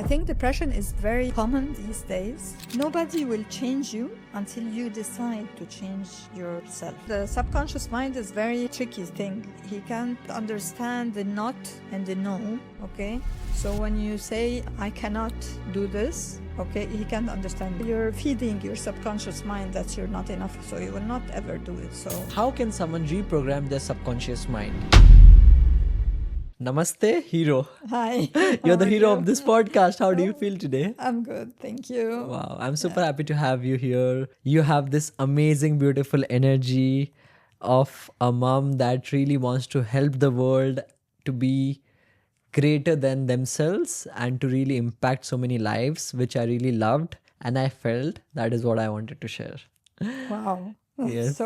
I think depression is very common these days. Nobody will change you until you decide to change yourself. The subconscious mind is a very tricky thing. He can't understand the not and the no, okay? So when you say, I cannot do this, okay, he can't understand. You're feeding your subconscious mind that you're not enough, so you will not ever do it. So how can someone reprogram their subconscious mind? Namaste Hero. hi. You're the How are hero you? of this podcast. How do you feel today? I'm good, thank you. Wow, I'm super happy to have you here. You have this amazing, beautiful energy of a mom that really wants to help the world to be greater than themselves and to really impact so many lives, which I really loved. And I felt that is what I wanted to share. Wow. Yes.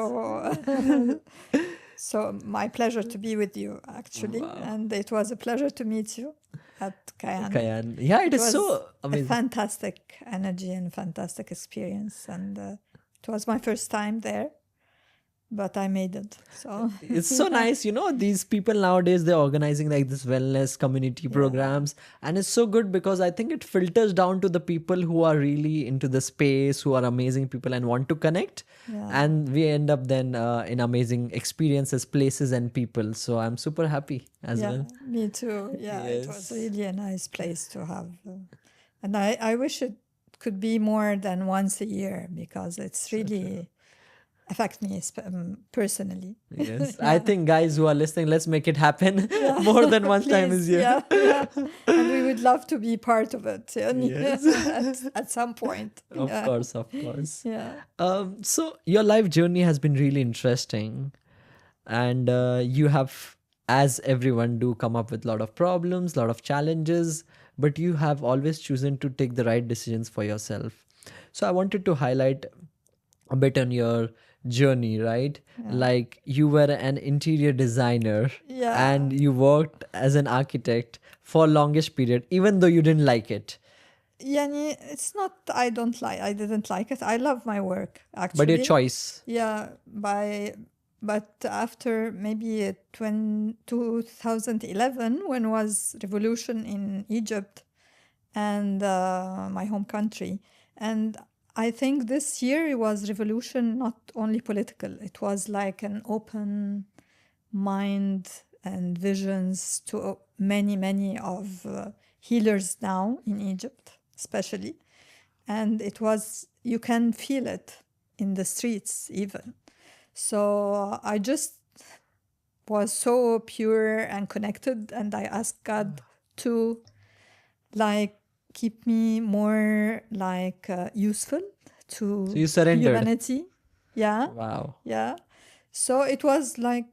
So my pleasure to be with you, actually. Wow. And it was a pleasure to meet you at Kayan. Kayan. Yeah, it is was so amazing. a fantastic energy and fantastic experience. And it was my first time there, but I made it. So It's so nice, these people nowadays, they're organizing like this wellness community programs, and it's so good because I think it filters down to the people who are really into the space, who are amazing people and want to connect. And we end up then in amazing experiences, places and people. So I'm super happy as well. Me too. Yeah, It was really a nice place to have. And I wish it could be more than once a year because it's really affect me personally. Yes. I think guys who are listening, let's make it happen more than one time is here. And we would love to be part of it at some point. Of course. Yeah. So your life journey has been really interesting, and you have, as everyone do, come up with a lot of problems, a lot of challenges, but you have always chosen to take the right decisions for yourself. So I wanted to highlight a bit on your journey, right? Like you were an interior designer and you worked as an architect for longest period, even though you didn't like it. Yani, it's not I didn't like it. I love my work, actually. But your choice. Yeah, but after maybe 2011, when was revolution in Egypt and my home country, and I think this year it was revolution, not only political. It was like an open mind and visions to many of healers now in Egypt, especially. And it was, you can feel it in the streets even. So I just was so pure and connected, and I asked God to keep me more useful to So you surrendered. humanity. Yeah. Wow. Yeah. So it was like,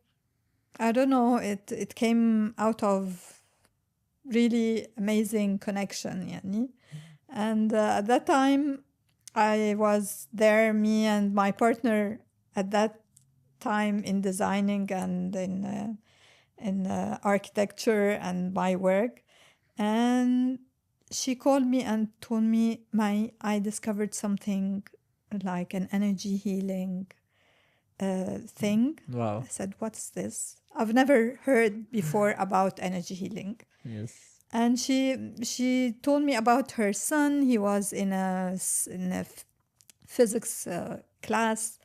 I don't know, it came out of really amazing connection. Yani. And at that time, I was there, me and my partner at that time in designing and in architecture and my work. And she called me and told me, I discovered something like an energy healing thing. Wow. I said, what's this? I've never heard before about energy healing. Yes. And she told me about her son. He was in a physics class,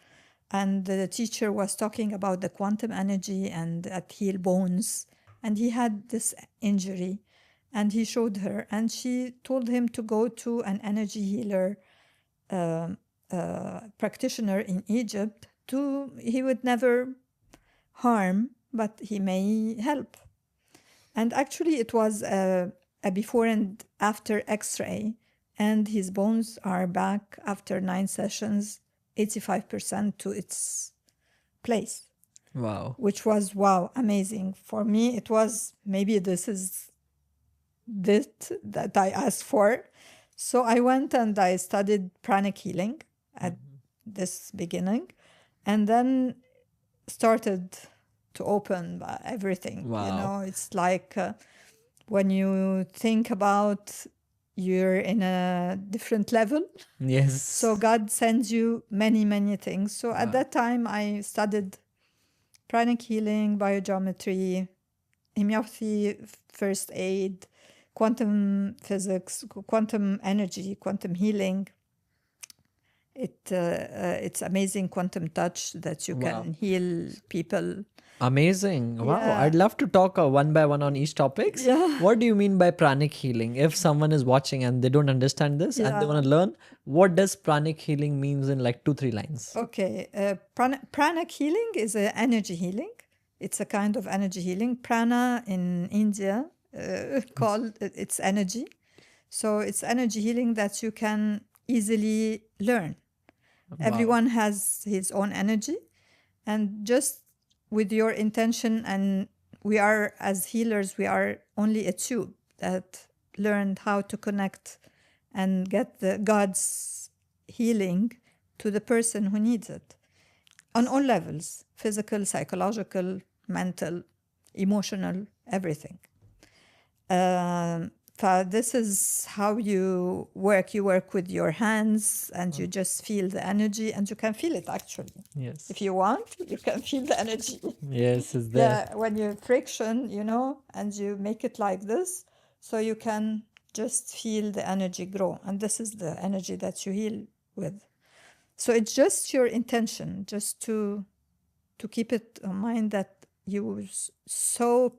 and the teacher was talking about the quantum energy and that heal bones. And he had this injury. And he showed her, and she told him to go to an energy healer practitioner in Egypt. He would never harm, but he may help. And actually, it was a before and after X-ray, and his bones are back after 9 sessions, 85% to its place. Wow. Which was, amazing. For me, it was, maybe this is that I asked for. So I went and I studied Pranic Healing at this beginning, and then started to open everything. Wow. It's like when you think about you're in a different level. Yes. So God sends you many things. So at that time I studied Pranic Healing, BioGeometry, homeopathy, first aid, quantum physics, quantum energy, quantum healing. It's amazing quantum touch that you can heal people. Amazing. Wow. Yeah. I'd love to talk one by one on each topics. Yeah. What do you mean by pranic healing? If someone is watching and they don't understand this and they want to learn, what does pranic healing means in like 2-3 lines? Okay. Pranic healing is an energy healing. It's a kind of energy healing. Prana in India it's energy. So it's energy healing that you can easily learn. Everyone has his own energy, and just with your intention, and we are, as healers, we are only a tube that learned how to connect and get the God's healing to the person who needs it on all levels: physical, psychological, mental, emotional, everything. This is how you work. You work with your hands and you just feel the energy, and you can feel it actually. Yes. If you want, you can feel the energy. Yes, it's there. Yeah, when you friction, and you make it like this, so you can just feel the energy grow. And this is the energy that you heal with. So it's just your intention, just to keep it in mind that you're so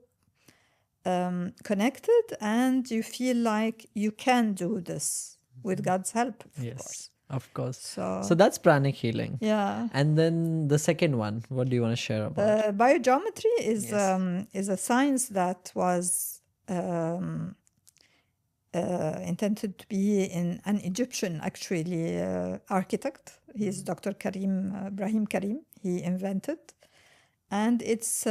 connected, and you feel like you can do this with God's help, of course. Of course. So that's pranic healing. Yeah. And then the second one, what do you want to share about? BioGeometry is a science that was intended to be in an Egyptian, actually, architect. He's Dr. Ibrahim Karim. He invented. And it's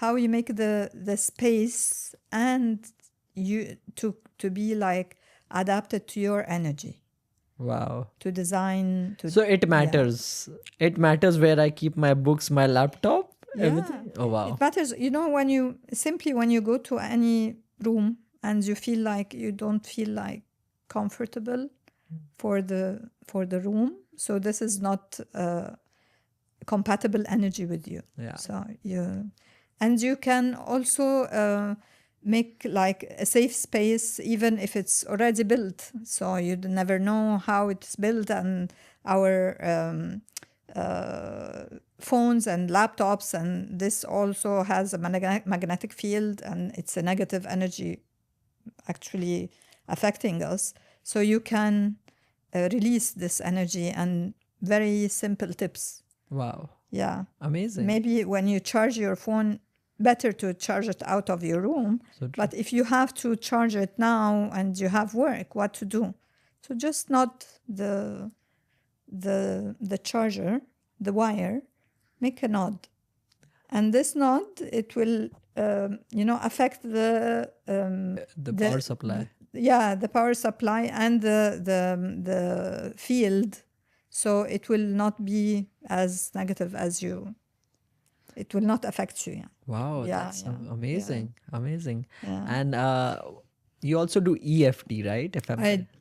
how you make the space and you to be like adapted to your energy. Wow. To design. So it matters. Yeah. It matters where I keep my books, my laptop, everything. Oh wow. It matters. When you go to any room and you feel like you don't feel like comfortable for the room, so this is not compatible energy with you. Yeah. So you can also make like a safe space, even if it's already built. So you never know how it's built, and our phones and laptops, and this also has a magnetic field, and it's a negative energy actually affecting us. So you can release this energy, and very simple tips. Wow. Yeah. Amazing. Maybe when you charge your phone, better to charge it out of your room. But if you have to charge it now and you have work, what to do? So just not the charger, the wire, make a node. And this node, it will affect the power supply. The power supply and the field. So it will not be as negative as you. It will not affect you. Yeah. Wow, that's amazing. Yeah. Amazing. Yeah. And you also do EFT, right?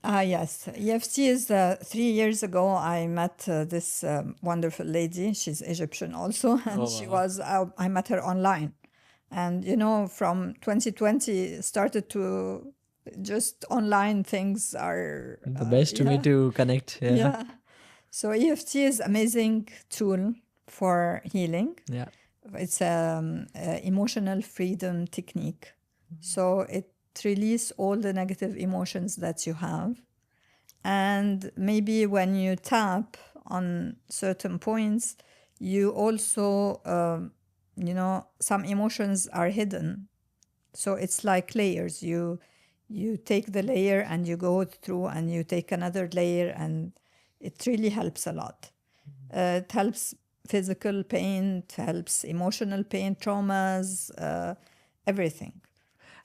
Yes. EFT is 3 years ago. I met this wonderful lady. She's Egyptian also, and she was. I met her online, and from 2020 started to just online things are the best way to connect. Yeah. So EFT is amazing tool for healing. Yeah. It's a emotional freedom technique. So it releases all the negative emotions that you have. And maybe when you tap on certain points, you also, some emotions are hidden. So it's like layers. You take the layer and you go through, and you take another layer, and it really helps a lot. It helps physical pain, it helps emotional pain, traumas, everything.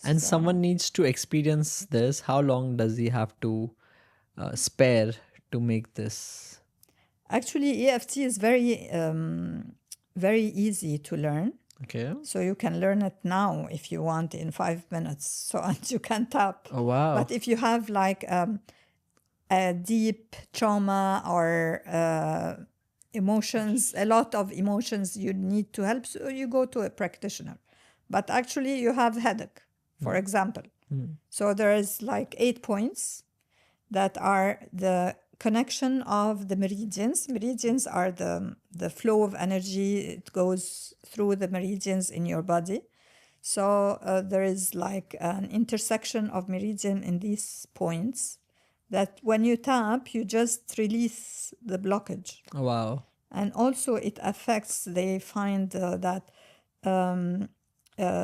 And someone needs to experience this. How long does he have to spare to make this? Actually, EFT is very, very easy to learn. Okay. So you can learn it now if you want in 5 minutes. So and you can tap. Oh, wow. But if you have like a deep trauma or emotions, a lot of emotions you need to help, so you go to a practitioner. But actually you have headache, for example. So there is like 8 points that are the connection of the meridians. Meridians are the flow of energy. It goes through the meridians in your body. So there is like an intersection of meridian in these points that when you tap, you just release the blockage. Wow. And also it affects, they find that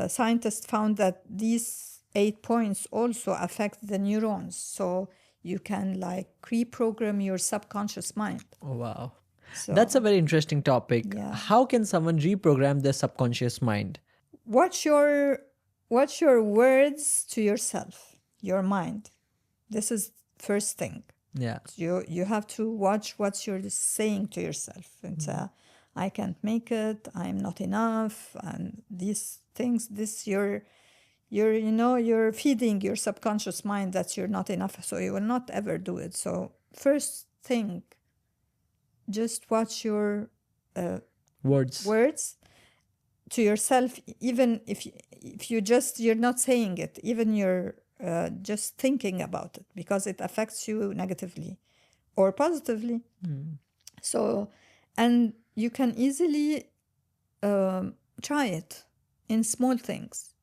scientists found that these 8 points also affect the neurons. So you can like reprogram your subconscious mind. Oh, wow. So That's a very interesting topic. Yeah. How can someone reprogram their subconscious mind? watch your words to yourself, your mind. This is first thing. Yeah. You have to watch what you're saying to yourself. It's I can't make it, I'm not enough, and these things. This you're feeding your subconscious mind that you're not enough, so you will not ever do it. So first thing, just watch your words to yourself, even if you're not saying it, even you're just thinking about it, because it affects you negatively or positively. So, and you can easily try it in small things.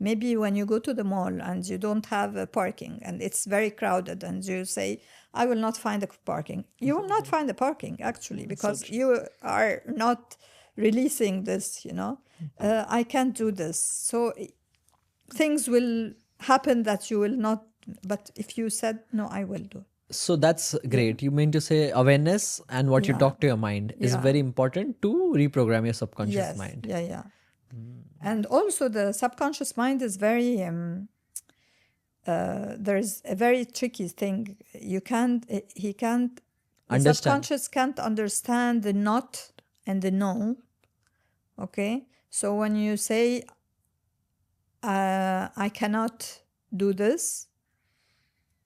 Maybe when you go to the mall and you don't have parking and it's very crowded and you say, I will not find a parking. You will not find a parking, actually, because you are not releasing this, I can't do this. So things will happen that you will not, but if you said, no, I will do. So that's great. You mean to say awareness and what you Yeah. talk to your mind is Yeah. very important to reprogram your subconscious mind. Yeah. And also the subconscious mind is very, there's a very tricky thing. He can't, the Understand. subconscious can't understand the not and the no. Okay? So when you say, I cannot do this,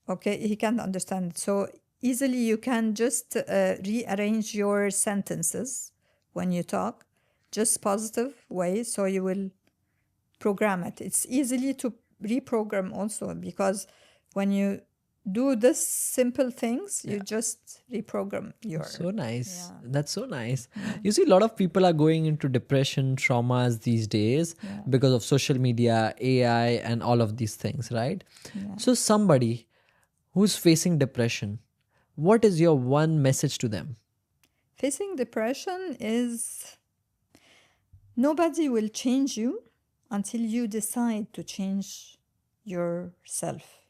okay, he can't understand. So easily you can just rearrange your sentences when you talk, just positive way, so you will program it. It's easily to reprogram also, because when you do this simple things, you just reprogram your... So nice. Yeah. That's so nice. You see, a lot of people are going into depression, traumas these days because of social media, AI, and all of these things, right? So somebody who's facing depression, what is your one message to them? Facing depression is, nobody will change you until you decide to change yourself.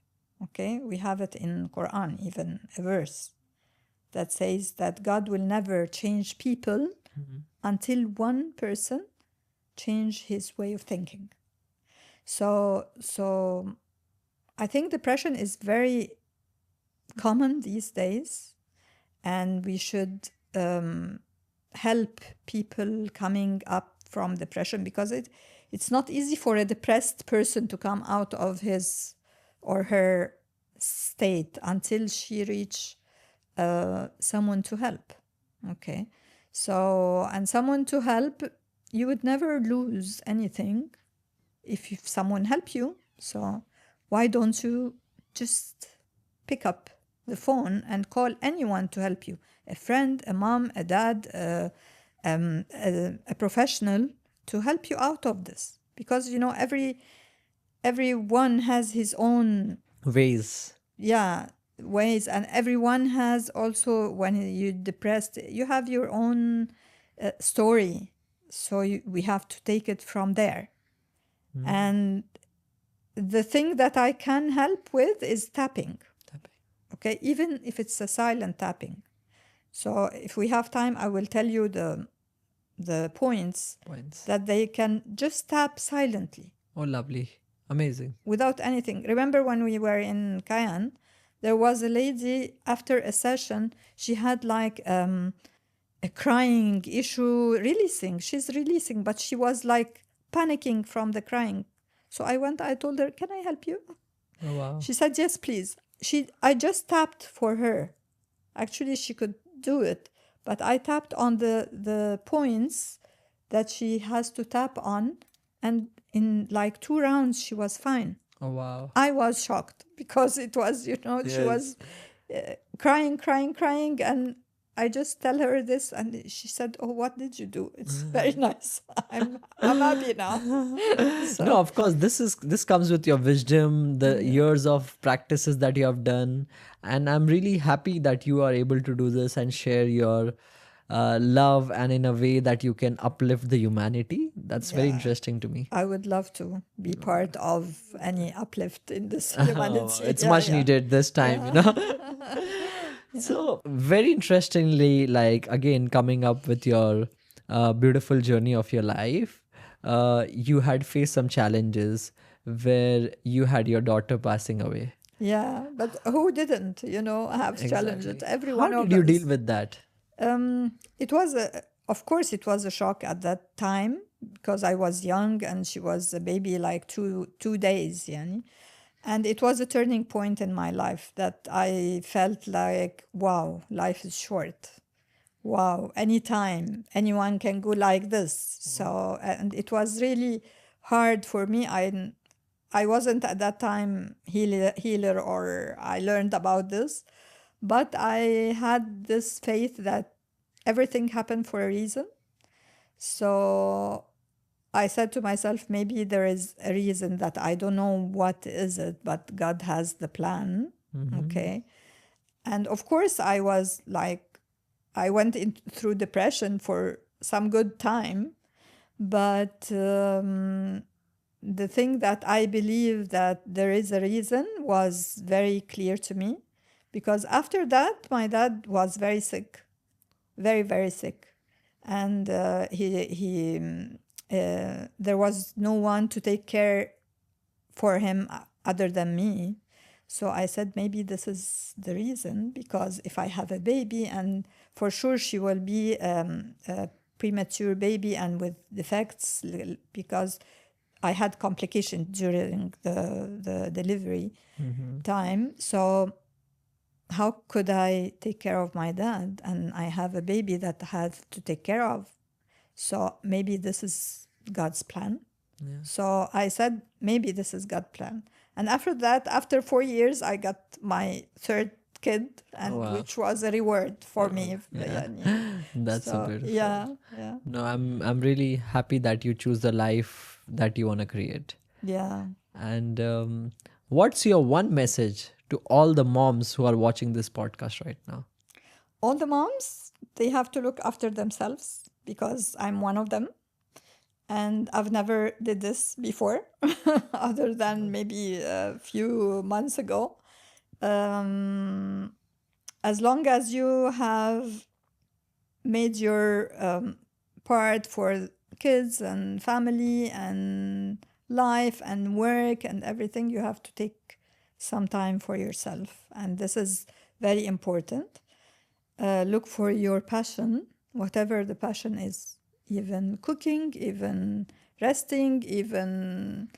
Okay, we have it in Quran, even a verse that says that God will never change people until one person change his way of thinking. So I think depression is very common these days, and we should help people coming up from depression, because it's not easy for a depressed person to come out of his or her state until she reach someone to help. Okay, so, and someone to help, you would never lose anything if someone help you. So why don't you just pick up the phone and call anyone to help you? A friend, a mom, a dad, a professional to help you out of this. Because, everyone has his own Ways. ways, and everyone has also, when you're depressed, you have your own story. So we have to take it from there. And the thing that I can help with is tapping. Okay, even if it's a silent tapping. So if we have time, I will tell you the points that they can just tap silently. Oh, lovely. Amazing. Without anything. Remember when we were in Cayenne, there was a lady, after a session, she had like a crying issue, she's releasing, but she was like panicking from the crying. So I told her, can I help you? Oh, wow. She said, yes, please. I just tapped for her. Actually, she could do it, but I tapped on the points that she has to tap on, and in like 2 rounds, she was fine. Oh, wow. I was shocked because it was, she was crying, crying, crying. And I just tell her this, and she said, "Oh, what did you do? It's very nice. I'm happy now." No, So, of course, this comes with your wisdom, the yeah. years of practices that you have done, and I'm really happy that you are able to do this and share your love, and in a way that you can uplift the humanity. That's very Yeah, interesting to me. I would love to be part of any uplift in this Oh, humanity. it's Yeah, much yeah, needed this time, yeah. Yeah, So, very interestingly, like again, coming up with your beautiful journey of your life, you had faced some challenges where you had your daughter passing away. yeah. But who didn't, have challenges? Exactly. Every How one did of you deal us. with that? It was of course, it was a shock at that time because I was young and she was a baby, like two days, yani. And it was a turning point in my life that I felt like, wow, life is short. Wow, anytime anyone can go like this. So, and it was really hard for me. I wasn't at that time healer, or I learned about this, but I had this faith that everything happened for a reason. So I said to myself, maybe there is a reason that I don't know what is it, but God has the plan. Mm-hmm. Okay. And of course, I was like, I went through depression for some good time, but the thing that I believe that there is a reason was very clear to me, because after that, my dad was very sick, very, very sick. And there was no one to take care for him other than me. So I said, maybe this is the reason, because if I have a baby, and for sure she will be a premature baby and with defects, because I had complications during the delivery Mm-hmm. time. So how could I take care of my dad? And I have a baby that I have to take care of. So maybe this is God's plan. Yeah. So I said, maybe this is God's plan. And after that, after 4 years, I got my third kid, Oh, and wow. which was a reward for me. Yeah. يعني. That's so So beautiful. yeah, yeah, No, I'm really happy that you choose the life that you want to create. yeah. And what's your one message to all the moms who are watching this podcast right now? All the moms, they have to look after themselves, because I'm one of them. And I've never did this before, other than maybe a few months ago. Um, as long as you have made your part for kids and family and life and work and everything, you have to take some time for yourself. And this is very important. Look for your passion, whatever the passion is, even cooking, even resting, even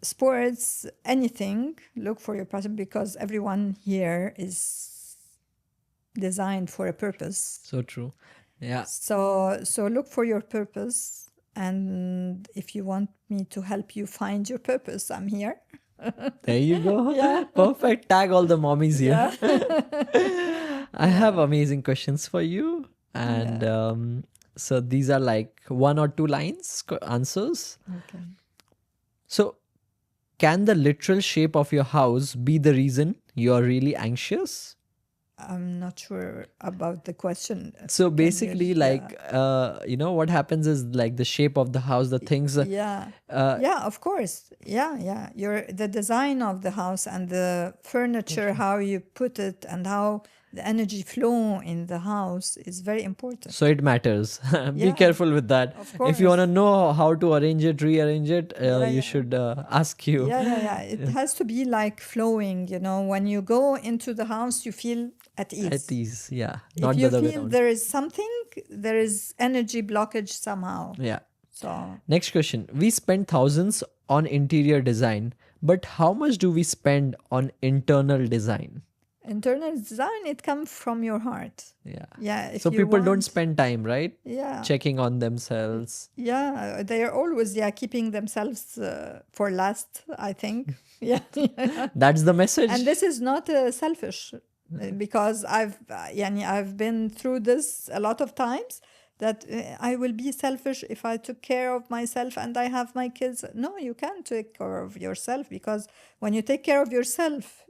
sports, anything. Look for your passion, because everyone here is designed for a purpose. So true. Yeah. So look for your purpose, and if you want me to help you find your purpose, I'm here. There you go. Yeah. Perfect. Tag all the mommies here. Yeah. I have amazing questions for you. And Yeah. so these are like one or two lines answers. Okay. So, can the literal shape of your house be the reason you're really anxious? I'm not sure about the question. So Can you? basically, like, what happens is like the shape of the house, the things, Yeah. Yeah, of course. Yeah, yeah. The design of the house and the furniture, how you put it, and how the energy flow in the house is very important. so it matters. Be Yeah, careful with that. of If you want to course. know how to arrange it, rearrange it, Yeah, you yeah. should ask you. Yeah, yeah, yeah. It has to be like flowing, When you go into the house, you feel at At ease. ease, yeah, If not the you other way feel around. there is something, there is energy blockage somehow. Yeah. So, Next question. We spend thousands on interior design, but how much do we spend on internal design? Internal design, it comes from your heart. Yeah. Yeah, if So you people don't want, spend time, right? yeah, Checking on themselves. yeah, they are always keeping themselves for last, I think. Yeah. That's the And message. this is not selfish, because I've been through this a lot of times, that I will be selfish if I took care of myself and I have my kids. No, you can't take care of yourself, because when you take care of yourself,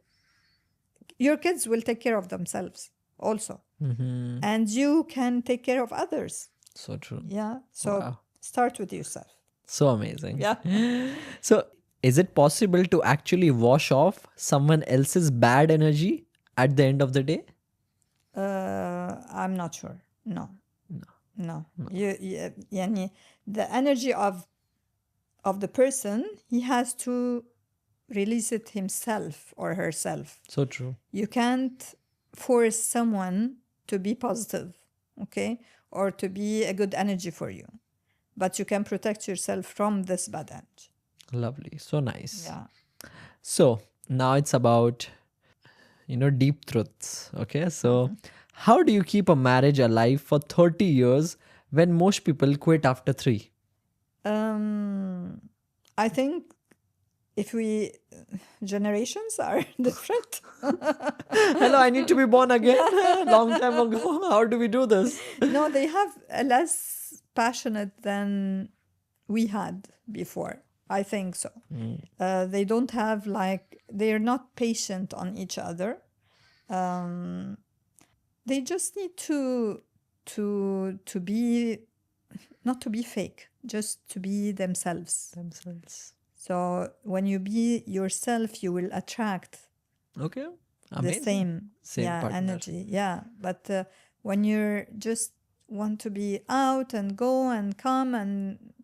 your kids will take care of themselves also. Mm-hmm. And you can take care of others. So true. Yeah. So Wow. start with yourself. So amazing. Yeah. So, is it possible to actually wash off someone else's bad energy at the end of the day? I'm not sure. No. No. Yani, the energy of the person, he has to release it himself or herself. So true. You can't force someone to be positive, okay, or to be a good energy for you, but you can protect yourself from this bad energy. Lovely. So nice. Yeah. So, now it's about, deep truths. Okay. So, how do you keep a marriage alive for 30 years when most people quit after 3? I think if we generations are different. Hello, I need to be born again. Long time ago. How do we do this? No, they have a less passionate than we had before. I think so. They don't have they're not patient on each other. They just need to be, not to be fake, just to be themselves. So when you be yourself, you will attract Okay. the Amazing. same partner. energy. Yeah. But when you're just want to be out and go and come, and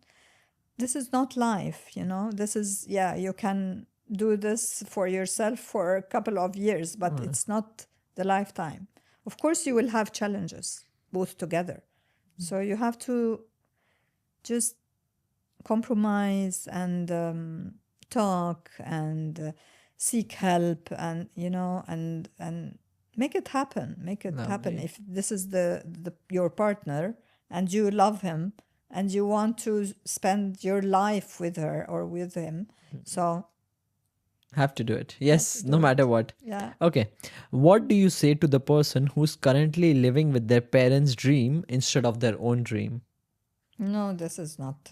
this is not life, this is, you can do this for yourself for a couple of years, but it's not the lifetime. Of course, you will have challenges both together. So you have to just compromise and talk and seek help, and and make it happen. Lovely. If this is your partner and you love him and you want to spend your life with her or with him, so Have to do it. Yes, to do no matter it. what. Yeah. Okay. What do you say to the person who's currently living with their parents' dream instead of their own dream? No, this is not.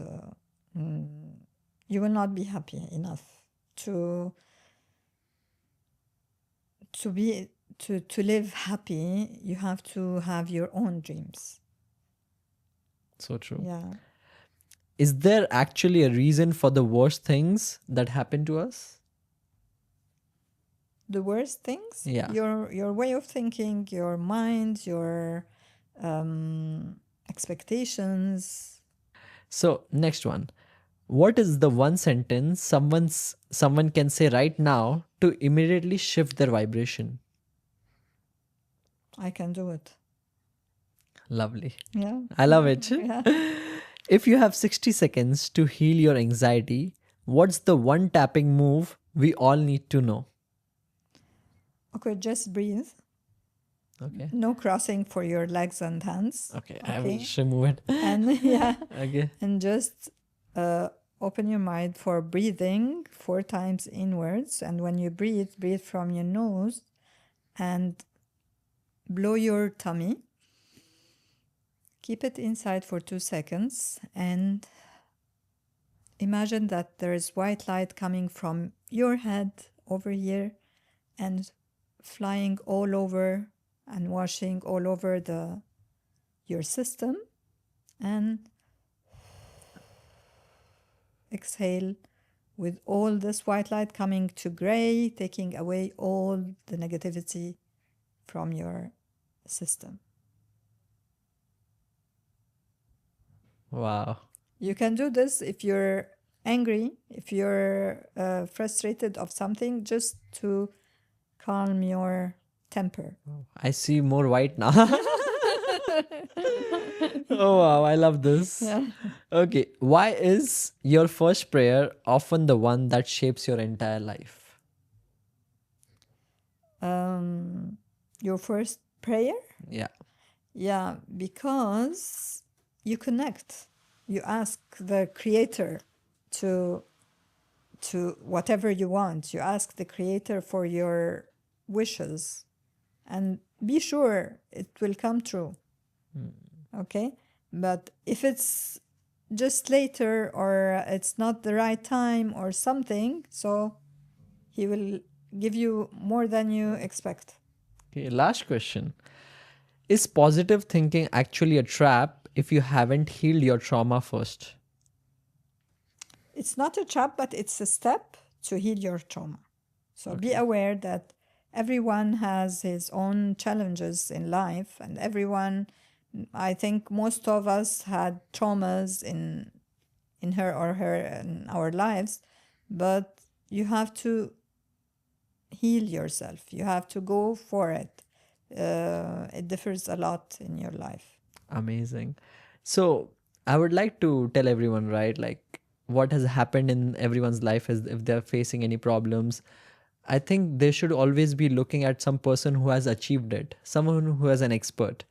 You will not be happy enough to be to live happy. You have to have your own dreams. So true. Yeah. Is there actually a reason for the worst things that happen to us? The worst things. Yeah. Your way of thinking, your mind, your expectations. So, next one. What is the one sentence someone can say right now to immediately shift their vibration? I can do it. Lovely. Yeah. I love it. Yeah. If you have 60 seconds to heal your anxiety, what's the one tapping move we all need to know? Okay, just breathe. Okay. No crossing for your legs and hands. Okay, I will just remove it. And yeah. Okay. And just open your mind for breathing 4 times inwards. And when you breathe from your nose and blow your tummy. Keep it inside for 2 seconds and imagine that there is white light coming from your head over here and flying all over and washing all over your system, and exhale with all this white light coming to gray, taking away all the negativity from your system. Wow. You can do this if you're angry, if you're frustrated of something, just to calm your temper. I see more white now. Oh wow, I love this. Yeah. Okay, why is your first prayer often the one that shapes your entire life? Um, Your first prayer? Yeah. Yeah, because you connect. You ask the creator to whatever you want. You ask the creator for your wishes and be sure it will come true. Okay? But if it's just later or it's not the right time or something, so he will give you more than you expect. Okay, last question. Is positive thinking actually a trap if you haven't healed your trauma first? It's not a trap, but it's a step to heal your trauma. So be aware that everyone has his own challenges in life, and everyone, I think most of us had traumas in her or her in our lives, but you have to heal yourself. You have to go for it. It differs a lot in your life. Amazing. So I would like to tell everyone, right, like what has happened in everyone's life is if they're facing any problems, I think they should always be looking at some person who has achieved it, someone who is an expert.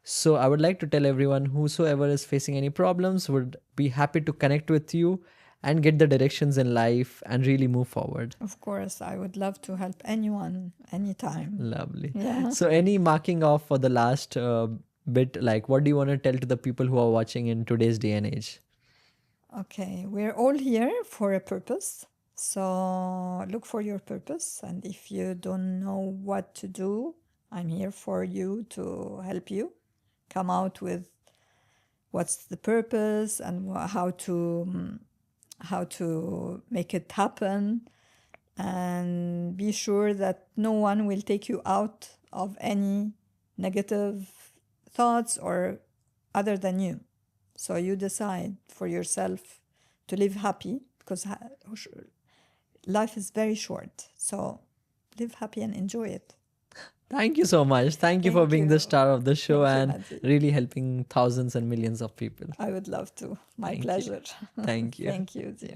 So I would like to tell everyone, whosoever is facing any problems would be happy to connect with you and get the directions in life and really move forward. Of course, I would love to help anyone, anytime. Lovely. Yeah. So any marking off for the last bit, like what do you want to tell to the people who are watching in today's day and age? Okay, we're all here for a purpose. So look for your purpose. And if you don't know what to do, I'm here for you to help you come out with what's the purpose and how to make it happen. And be sure that no one will take you out of any negative thoughts or other than you. So you decide for yourself to live happy because life is very short. So live happy and enjoy it. Thank you so much. Thank you for Thank being the you. star of the show Thank you, and Nazi. really helping thousands and millions of people. I would love to. My Thank you. pleasure. Thank you. Thank you, dear.